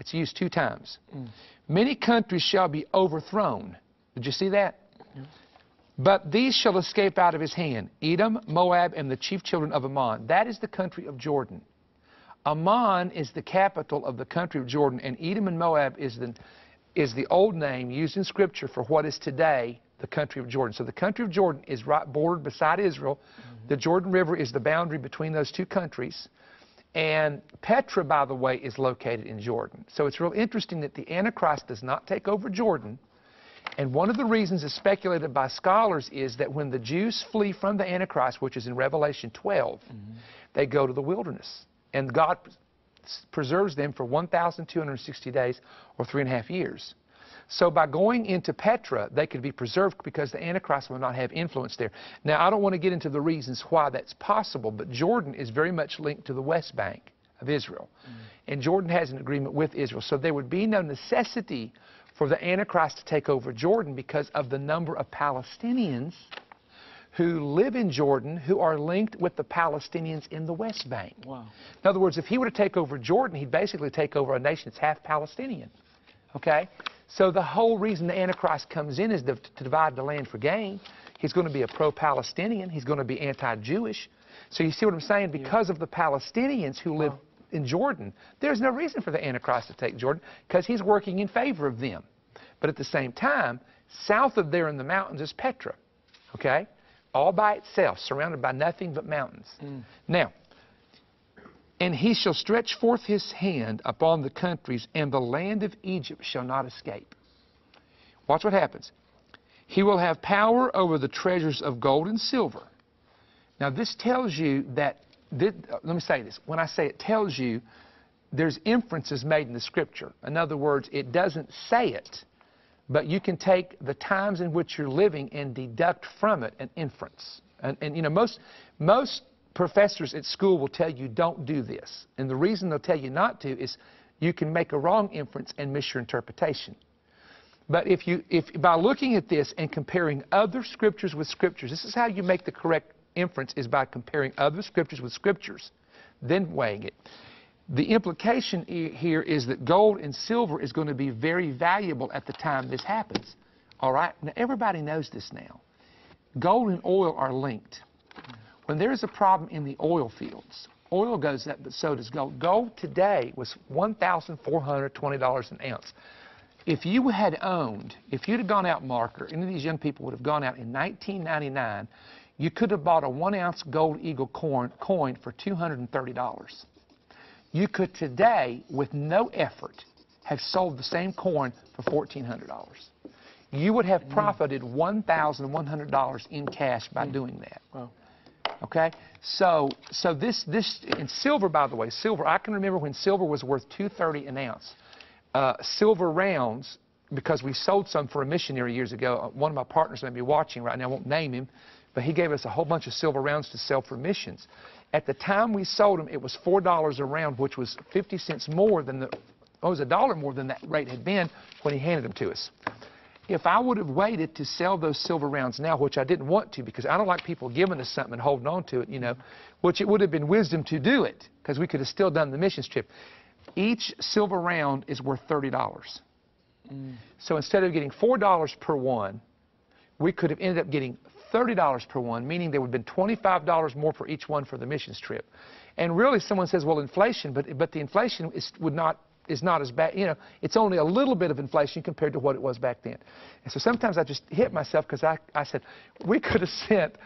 It's used 2 times. Many countries shall be overthrown. Did you see that? Yeah. But these shall escape out of his hand, Edom, Moab, and the chief children of Ammon. That is the country of Jordan. Ammon is the capital of the country of Jordan, and Edom and Moab is the old name used in Scripture for what is today the country of Jordan. So the country of Jordan is right bordered beside Israel. The Jordan River is the boundary between those 2 countries. And Petra, by the way, is located in Jordan. So it's real interesting that the Antichrist does not take over Jordan. And one of the reasons is speculated by scholars is that when the Jews flee from the Antichrist, which is in Revelation 12, they go to the wilderness. And God preserves them for 1,260 days or 3.5 years. So by going into Petra, they could be preserved because the Antichrist will not have influence there. Now, I don't want to get into the reasons why that's possible, but Jordan is very much linked to the West Bank of Israel. And Jordan has an agreement with Israel. So there would be no necessity for the Antichrist to take over Jordan because of the number of Palestinians who live in Jordan who are linked with the Palestinians in the West Bank. Wow. In other words, if he were to take over Jordan, he'd basically take over a nation that's half Palestinian. Okay? So the whole reason the Antichrist comes in is to divide the land for gain. He's going to be a pro-Palestinian. He's going to be anti-Jewish. So you see what I'm saying? Because of the Palestinians who live in Jordan, there's no reason for the Antichrist to take Jordan because he's working in favor of them. But at the same time, south of there in the mountains is Petra. Okay? All by itself, surrounded by nothing but mountains. Now, and he shall stretch forth his hand upon the countries, and the land of Egypt shall not escape. Watch what happens. He will have power over the treasures of gold and silver. Now, this tells you that, let me say this. When I say it tells you, there's inferences made in the Scripture. In other words, it doesn't say it, but you can take the times in which you're living and deduct from it an inference. And you know, most professors at school will tell you don't do this. And the reason they'll tell you not to is you can make a wrong inference and miss your interpretation. But if by looking at this and comparing other scriptures with scriptures, this is how you make the correct inference, is by comparing other scriptures with scriptures, then weighing it. The implication here is that gold and silver is going to be very valuable at the time this happens. All right? Now, everybody knows this now. Gold and oil are linked. When there's a problem in the oil fields, oil goes up, but so does gold. Gold today was $1,420 an ounce. If you had gone out, Mark, or any of these young people would have gone out in 1999, you could have bought a 1-ounce gold eagle coin for $230. You could today, with no effort, have sold the same coin for $1,400. You would have profited $1,100 in cash by doing that. Wow. Okay, so this in silver, by the way, silver. I can remember when silver was worth $2.30 an ounce. Silver rounds, because we sold some for a missionary years ago. One of my partners may be watching right now. I won't name him, but he gave us a whole bunch of silver rounds to sell for missions. At the time we sold them, it was $4 a round, which was 50 cents more than it was $1 more than that rate had been when he handed them to us. If I would have waited to sell those silver rounds now, which I didn't want to because I don't like people giving us something and holding on to it, you know, which it would have been wisdom to do it because we could have still done the missions trip. Each silver round is worth $30. So instead of getting $4 per one, we could have ended up getting $30 per one, meaning there would have been $25 more for each one for the missions trip. And really someone says, well, inflation, but the inflation is not as bad. You know, it's only a little bit of inflation compared to what it was back then. And so sometimes I just hit myself because I said, we could have sent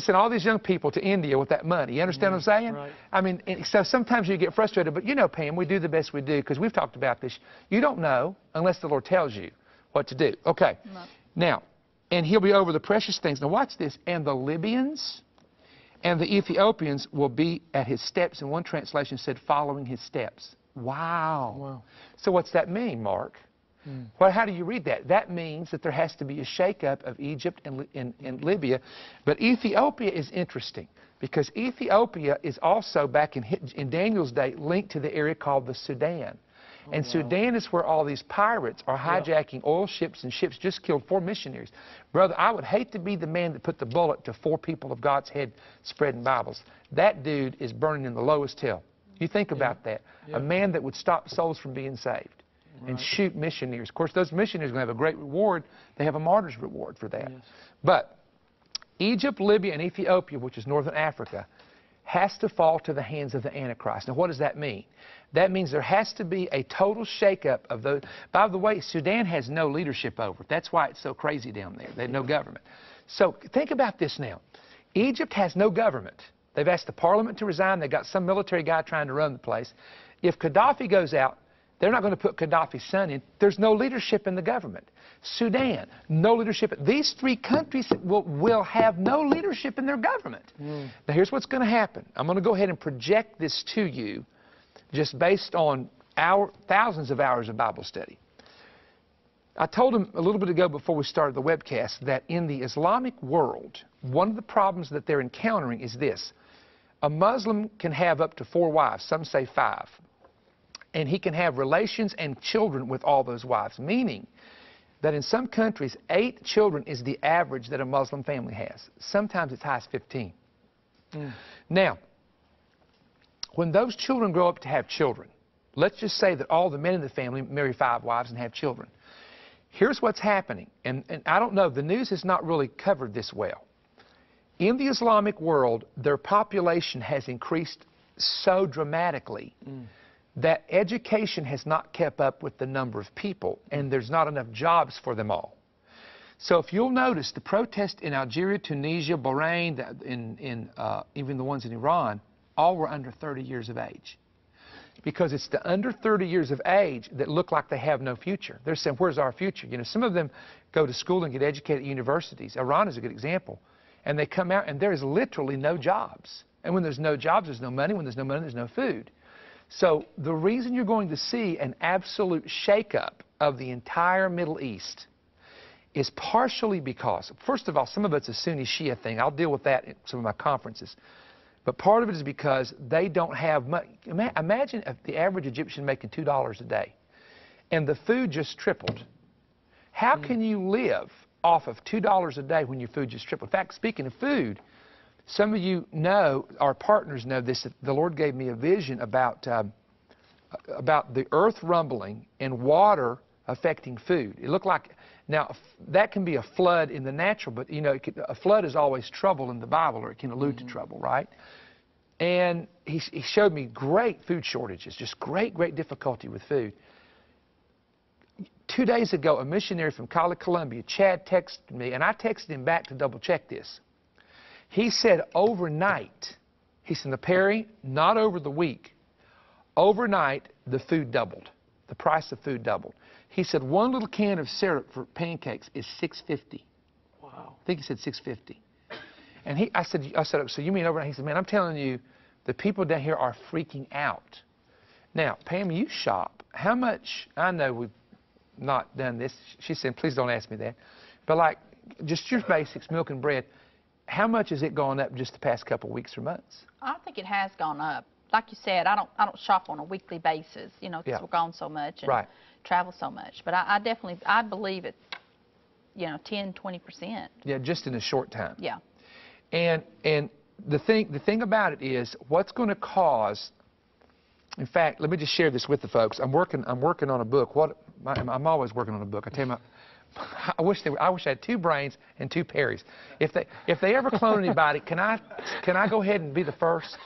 all these young people to India with that money. You understand what I'm saying? Right. I mean, so sometimes you get frustrated, but you know, Pam, we do the best we do because we've talked about this. You don't know unless the Lord tells you what to do. Okay. No. Now, and he'll be over the precious things. Now watch this. And the Libyans and the Ethiopians will be at his steps. And one translation said, following his steps. Wow. So what's that mean, Mark? Well, how do you read that? That means that there has to be a shakeup of Egypt and Libya. But Ethiopia is interesting because Ethiopia is also, back in Daniel's day, linked to the area called the Sudan. And Sudan is where all these pirates are hijacking oil ships, and ships just killed 4 missionaries. Brother, I would hate to be the man that put the bullet to 4 people of God's head spreading Bibles. That dude is burning in the lowest hell. You think about that. A man that would stop souls from being saved and shoot missionaries. Of course, those missionaries are going to have a great reward. They have a martyr's reward for that. Yes. But Egypt, Libya, and Ethiopia, which is northern Africa, has to fall to the hands of the Antichrist. Now, what does that mean? That means there has to be a total shakeup of those. By the way, Sudan has no leadership over it. That's why it's so crazy down there. They have no government. So think about this now. Egypt has no government. They've asked the parliament to resign. They've got some military guy trying to run the place. If Gaddafi goes out, they're not going to put Gaddafi's son in. There's no leadership in the government. Sudan, no leadership. These three countries will have no leadership in their government. Now, here's what's going to happen. I'm going to go ahead and project this to you just based on thousands of hours of Bible study. I told him a little bit ago before we started the webcast that in the Islamic world, one of the problems that they're encountering is this. A Muslim can have up to 4 wives, some say 5. And he can have relations and children with all those wives, meaning that in some countries, 8 children is the average that a Muslim family has. Sometimes it's high as 15. Now, when those children grow up to have children, let's just say that all the men in the family marry 5 wives and have children. Here's what's happening, and I don't know, the news has not really covered this well. In the Islamic world, their population has increased so dramatically that education has not kept up with the number of people, and there's not enough jobs for them all. So if you'll notice, the protests in Algeria, Tunisia, Bahrain, even the ones in Iran, all were under 30 years of age. Because it's the under 30 years of age that look like they have no future. They're saying, where's our future? You know, some of them go to school and get educated at universities. Iran is a good example. And they come out and there is literally no jobs. And when there's no jobs, there's no money. When there's no money, there's no food. So the reason you're going to see an absolute shakeup of the entire Middle East is partially because, first of all, some of it's a Sunni Shia thing. I'll deal with that in some of my conferences. But part of it is because they don't have much. Imagine if the average Egyptian making $2 a day and the food just tripled. How can you live off of $2 a day when your food just tripled? In fact, speaking of food, some of you know, our partners know this, that the Lord gave me a vision about the earth rumbling and water affecting food. It looked like, now that can be a flood in the natural, but you know, a flood is always trouble in the Bible, or it can allude to trouble, right? And he showed me great food shortages, just great difficulty with food. 2 days ago, a missionary from Cali, Colombia, Chad, texted me, and I texted him back to double check this. He said overnight, he said, Perry, not over the week, overnight the food doubled. The price of food doubled. He said one little can of syrup for pancakes is $6.50. Wow. I think he said $6.50. And I said, so you mean overnight? He said, man, I'm telling you, the people down here are freaking out. Now, Pam, you shop. How much? I know we've not done this. She said, please don't ask me that. But like, just your basics, milk and bread. How much has it gone up just the past couple of weeks or months? I think it has gone up. Like you said, I don't shop on a weekly basis, you know, because we're gone so much and travel so much. But I definitely, I believe it's, you know, 10, 20%. Yeah, just in a short time. Yeah. And the thing about it is, what's going to cause? In fact, let me just share this with the folks. I'm working on a book. I'm always working on a book. I tell you, I wish I had 2 brains and 2 Perrys. If they ever clone anybody, can I go ahead and be the first?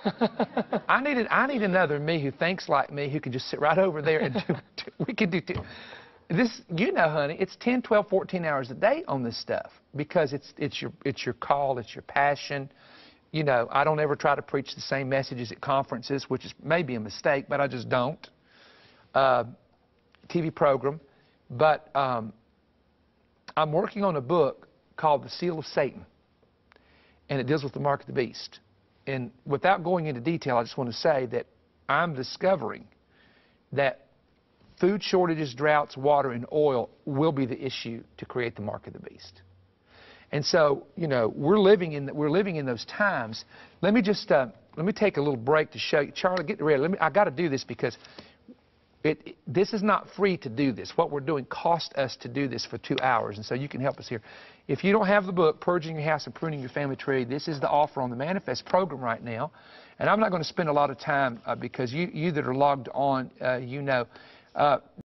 I need another me who thinks like me, who can just sit right over there and we can do this. You know, honey, it's 10, 12, 14 hours a day on this stuff because it's your call, it's your passion. You know, I don't ever try to preach the same messages at conferences, which is maybe a mistake, but I just don't. TV program, but. I'm working on a book called The Seal of Satan, and it deals with the mark of the beast. And without going into detail, I just want to say that I'm discovering that food shortages, droughts, water, and oil will be the issue to create the mark of the beast. And so, you know, we're living in those times. Let me just let me take a little break to show you. Charlie, get ready. I got to do this because This is not free to do this. What we're doing cost us to do this for 2 hours, and so you can help us here. If you don't have the book, Purging Your House and Pruning Your Family Tree, this is the offer on the Manna-Fest program right now. And I'm not going to spend a lot of time because you that are logged on, you know.